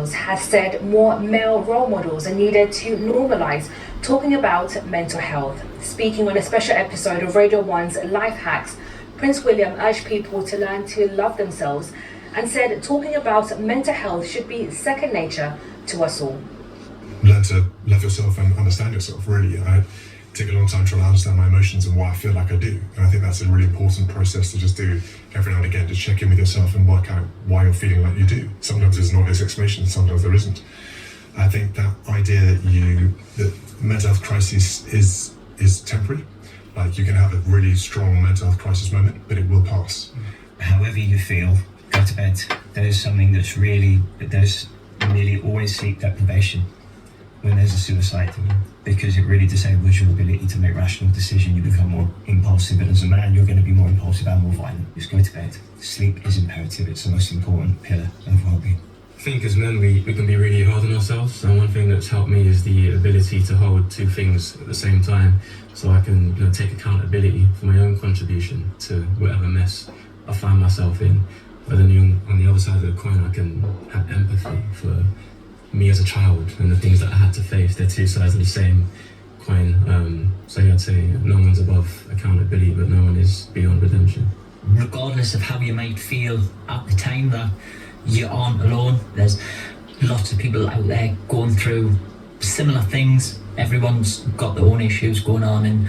Wales has said more male role models are needed to normalise talking about mental health. Speaking on a special episode of Radio 1's Life Hacks, Prince William urged people to learn to love themselves and said talking about mental health should be second nature to us all. Learn to love yourself and understand yourself, really. I take a long time trying to understand my emotions and why I feel like I do. And I think that's a really important process to just do every now and again, to check in with yourself and work out why you're feeling like you do. Sometimes there's an obvious explanation, sometimes there isn't. I think that idea that mental health crisis is temporary. Like, you can have a really strong mental health crisis moment, but it will pass. However you feel, go to bed. There's something there's nearly always sleep deprivation when there's a suicide, because it really disables your ability to make rational decisions. You become more impulsive, and as a man you're going to be more impulsive and more violent. Just go to bed. Sleep is imperative. It's the most important pillar of well-being. I think as men we can be really hard on ourselves, and one thing that's helped me is the ability to hold two things at the same time, so I can take accountability for my own contribution to whatever mess I find myself in. But then on the other side of the coin, I can have empathy for me as a child and the things that I had to face. They're two sides of the same coin. So I'd say no one's above accountability, but no one is beyond redemption. Regardless of how you might feel at the time, that you aren't alone. There's lots of people out there going through similar things. Everyone's got their own issues going on, and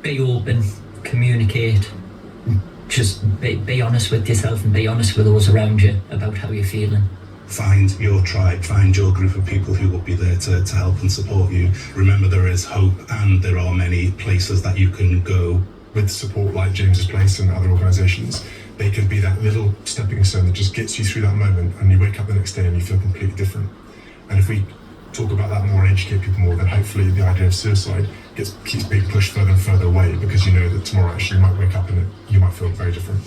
be open, communicate, just be honest with yourself and be honest with those around you about how you're feeling. Find your tribe, find your group of people who will be there to help and support you. Remember, there is hope, and there are many places that you can go. With support like James's Place and other organisations, they can be that little stepping stone that just gets you through that moment, and you wake up the next day and you feel completely different. And if we talk about that more and educate people more, then hopefully the idea of suicide keeps being pushed further and further away, because you know that tomorrow actually you might wake up and you might feel very different.